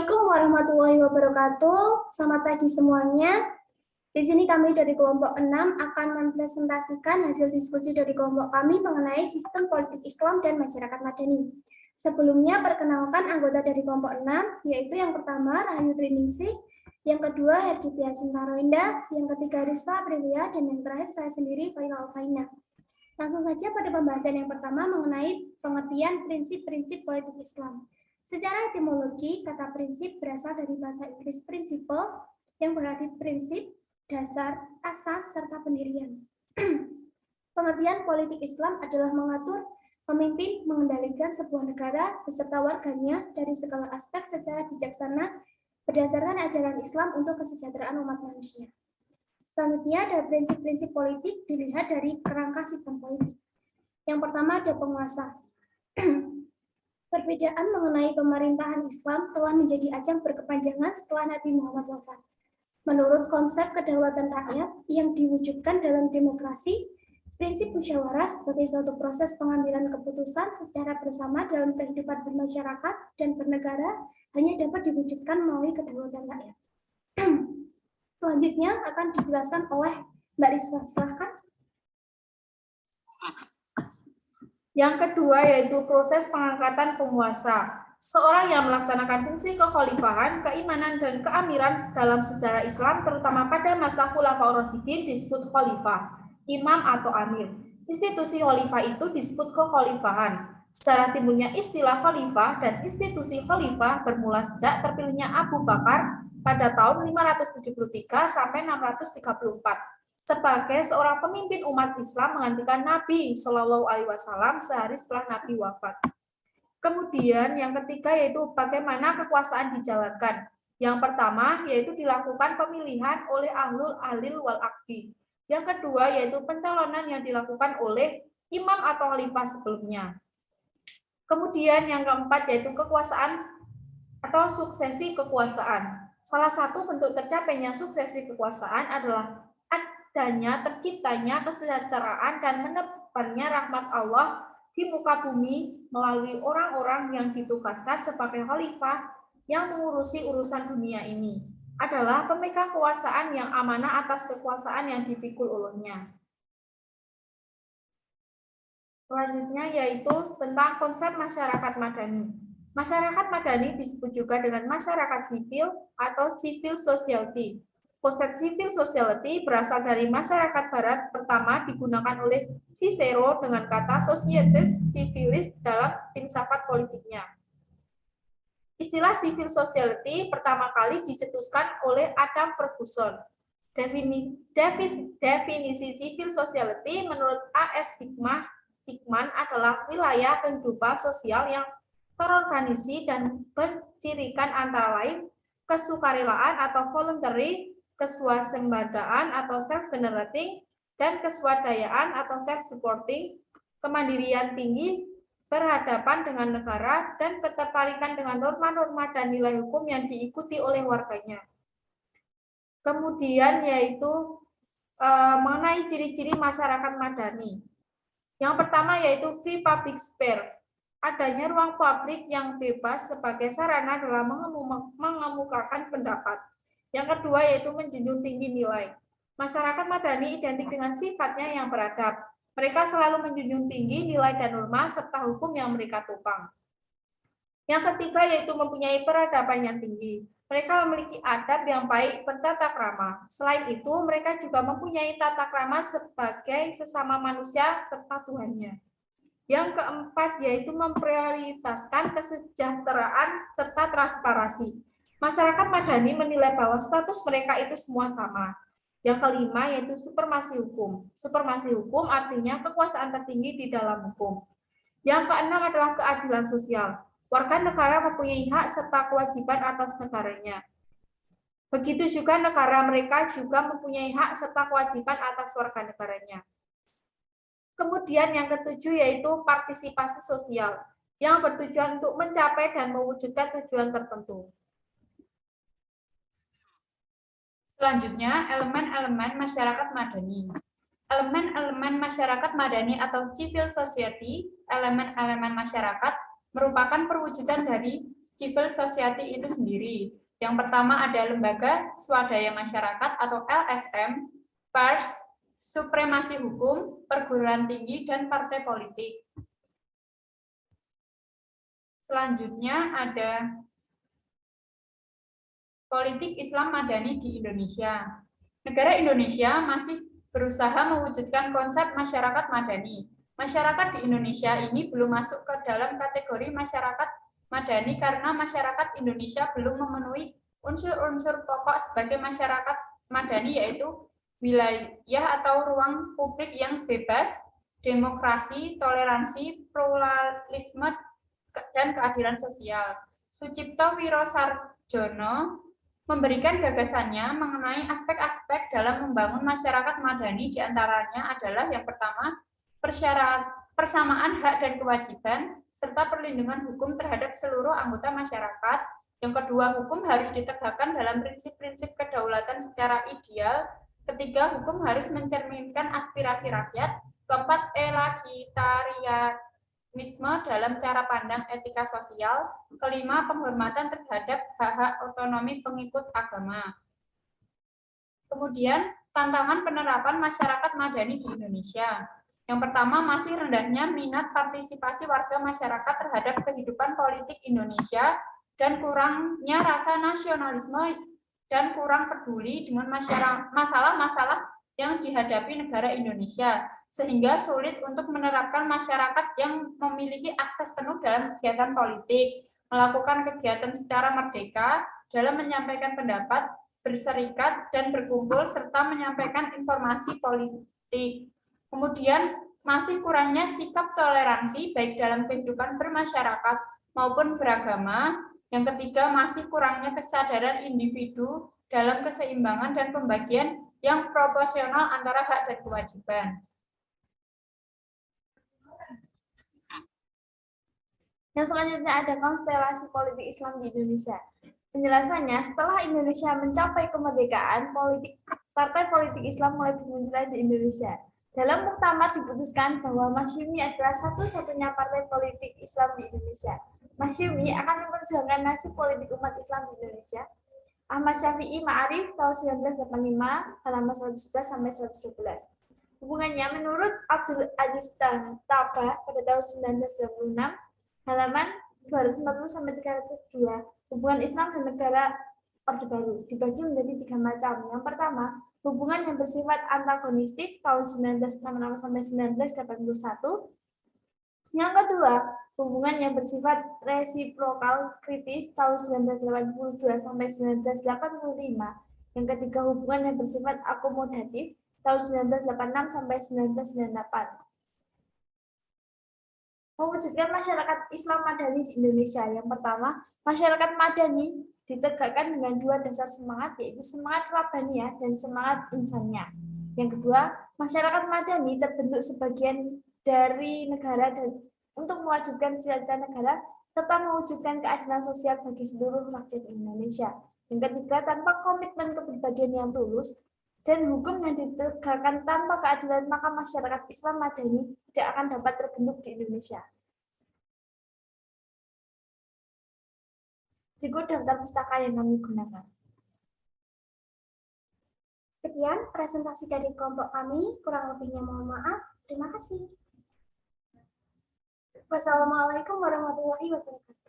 Assalamualaikum warahmatullahi wabarakatuh. Selamat pagi semuanya. Di sini kami dari kelompok 6 akan mempresentasikan hasil diskusi dari kelompok kami mengenai sistem politik Islam dan masyarakat madani. Sebelumnya perkenalkan anggota dari kelompok 6, yaitu yang pertama Rahayu Triningsih, yang kedua Herditya Sintaroinda, yang ketiga Rizfa Aprilia, dan yang terakhir saya sendiri Faila Alfaina. Langsung saja pada pembahasan yang pertama mengenai pengertian prinsip-prinsip politik Islam. Secara etimologi, kata prinsip berasal dari bahasa Inggris principle, yang berarti prinsip, dasar, asas, serta pendirian. Pengertian politik Islam adalah mengatur, memimpin, mengendalikan sebuah negara beserta warganya dari segala aspek secara bijaksana berdasarkan ajaran Islam untuk kesejahteraan umat manusia. Selanjutnya ada prinsip-prinsip politik dilihat dari kerangka sistem politik. Yang pertama ada penguasa. Perbedaan mengenai pemerintahan Islam telah menjadi ajang berkepanjangan setelah Nabi Muhammad wafat. Menurut konsep kedaulatan rakyat yang diwujudkan dalam demokrasi, prinsip musyawarah sebagai suatu proses pengambilan keputusan secara bersama dalam kehidupan bermasyarakat dan bernegara hanya dapat diwujudkan melalui kedaulatan rakyat. Selanjutnya akan dijelaskan oleh Mbak Rizwa, silahkan. Yang kedua yaitu proses pengangkatan penguasa. Seorang yang melaksanakan fungsi kekhalifahan, keimanan, dan keamiran dalam sejarah Islam, terutama pada masa Khulafaur Rasyidin, disebut khalifah, imam atau amir. Institusi khalifah itu disebut kekhalifahan. Secara timbulnya istilah khalifah dan institusi khalifah bermula sejak terpilihnya Abu Bakar pada tahun 573 sampai 634 sebagai seorang pemimpin umat Islam menggantikan Nabi Shallallahu Alaihi Wasallam sehari setelah Nabi wafat. Kemudian yang ketiga yaitu bagaimana kekuasaan dijalankan. Yang pertama yaitu dilakukan pemilihan oleh ahlul halil wal aqdi. Yang kedua yaitu pencalonan yang dilakukan oleh imam atau khalifah sebelumnya. Kemudian yang keempat yaitu kekuasaan atau suksesi kekuasaan. Salah satu bentuk tercapainya suksesi kekuasaan adalah adanya terciptanya kesejahteraan dan menebarnya rahmat Allah di muka bumi melalui orang-orang yang ditugaskan sebagai khalifah yang mengurusi urusan dunia ini adalah pemegang kekuasaan yang amanah atas kekuasaan yang dipikul olehnya. Selanjutnya yaitu tentang konsep masyarakat madani. Masyarakat madani disebut juga dengan masyarakat sipil atau civil society. Konsep civil society berasal dari masyarakat barat pertama digunakan oleh Cicero dengan kata societas civilis dalam filsafat politiknya. Istilah civil society pertama kali dicetuskan oleh Adam Ferguson. Definisi civil society menurut A.S. Hickman adalah wilayah kehidupan sosial yang terorganisasi dan bercirikan antara lain kesukarelaan atau voluntary, keswasembadaan atau self-generating, dan keswadayaan atau self-supporting, kemandirian tinggi, berhadapan dengan negara, dan ketertarikan dengan norma-norma dan nilai hukum yang diikuti oleh warganya. Kemudian yaitu mengenai ciri-ciri masyarakat madani. Yang pertama yaitu free public sphere. Adanya ruang publik yang bebas sebagai sarana dalam mengemukakan pendapat. Yang kedua yaitu menjunjung tinggi nilai. Masyarakat madani identik dengan sifatnya yang beradab. Mereka selalu menjunjung tinggi nilai dan norma serta hukum yang mereka topang. Yang ketiga yaitu mempunyai peradaban yang tinggi. Mereka memiliki adab yang baik bertata krama. Selain itu, mereka juga mempunyai tata krama sebagai sesama manusia serta Tuhannya. Yang keempat yaitu memprioritaskan kesejahteraan serta transparansi. Masyarakat madani menilai bahwa status mereka itu semua sama. Yang kelima yaitu supremasi hukum. Supremasi hukum artinya kekuasaan tertinggi di dalam hukum. Yang keenam adalah keadilan sosial. Warga negara mempunyai hak serta kewajiban atas negaranya. Begitu juga negara mereka juga mempunyai hak serta kewajiban atas warga negaranya. Kemudian yang ketujuh yaitu partisipasi sosial yang bertujuan untuk mencapai dan mewujudkan tujuan tertentu. Selanjutnya, elemen-elemen masyarakat madani. Elemen-elemen masyarakat madani atau civil society, elemen-elemen masyarakat merupakan perwujudan dari civil society itu sendiri. Yang pertama ada lembaga swadaya masyarakat atau LSM, pers, supremasi hukum, perguruan tinggi, dan partai politik. Selanjutnya ada politik Islam Madani di Indonesia. Negara Indonesia masih berusaha mewujudkan konsep masyarakat madani. Masyarakat di Indonesia ini belum masuk ke dalam kategori masyarakat madani karena masyarakat Indonesia belum memenuhi unsur-unsur pokok sebagai masyarakat madani, yaitu wilayah atau ruang publik yang bebas, demokrasi, toleransi, pluralisme, dan keadilan sosial. Sucipto Wirosarjono memberikan gagasannya mengenai aspek-aspek dalam membangun masyarakat madani, diantaranya adalah yang pertama, persamaan hak dan kewajiban, serta perlindungan hukum terhadap seluruh anggota masyarakat. Yang kedua, hukum harus ditegakkan dalam prinsip-prinsip kedaulatan secara ideal. Ketiga, hukum harus mencerminkan aspirasi rakyat. Keempat, egalitarianisme dalam cara pandang etika sosial. Kelima, penghormatan terhadap hak-hak otonomi pengikut agama. Kemudian, tantangan penerapan masyarakat madani di Indonesia. Yang pertama, masih rendahnya minat partisipasi warga masyarakat terhadap kehidupan politik Indonesia dan kurangnya rasa nasionalisme dan kurang peduli dengan masalah-masalah yang dihadapi negara Indonesia, sehingga sulit untuk menerapkan masyarakat yang memiliki akses penuh dalam kegiatan politik, melakukan kegiatan secara merdeka dalam menyampaikan pendapat, berserikat, dan berkumpul, serta menyampaikan informasi politik. Kemudian, masih kurangnya sikap toleransi baik dalam kehidupan bermasyarakat maupun beragama. Yang ketiga, masih kurangnya kesadaran individu dalam keseimbangan dan pembagian yang proporsional antara hak dan kewajiban. Yang selanjutnya ada konstelasi politik Islam di Indonesia. Penjelasannya, setelah Indonesia mencapai kemerdekaan, partai politik Islam mulai bermunculan di Indonesia. Dalam muktamar diputuskan bahwa Masyumi adalah satu-satunya partai politik Islam di Indonesia. Masyumi akan memperjuangkan nasib politik umat Islam di Indonesia. Ahmad Syafi'i Ma'arif tahun 1985, halaman 111 sampai 112. Hubungannya menurut Abdul Aziz Taba pada tahun 1996, halaman 240 sampai 302. Hubungan Islam dan negara Orde Baru dibagi menjadi 3 macam. Yang pertama, hubungan yang bersifat antagonistik tahun 1966 sampai 1981. Yang kedua, hubungan yang bersifat resiprokal kritis tahun 1982 sampai 1985. Yang ketiga, hubungan yang bersifat akomodatif tahun 1986 sampai 1998. Mewujudkan masyarakat Islam Madani di Indonesia. Yang pertama, masyarakat Madani ditegakkan dengan 2 dasar semangat, yaitu semangat Rabbaniyah dan semangat Insaniyah. Yang kedua, masyarakat Madani terbentuk sebagian dari negara dan untuk mewujudkan cita-cita negara serta mewujudkan keadilan sosial bagi seluruh rakyat Indonesia. Yang ketiga, tanpa komitmen kepribadian yang tulus dan hukum yang ditegakkan tanpa keadilan, maka masyarakat Islam Madani tidak akan dapat terbentuk di Indonesia. Berikut daftar pustaka yang kami gunakan. Sekian presentasi dari kelompok kami, kurang lebihnya mohon maaf. Terima kasih. Wassalamualaikum warahmatullahi wabarakatuh.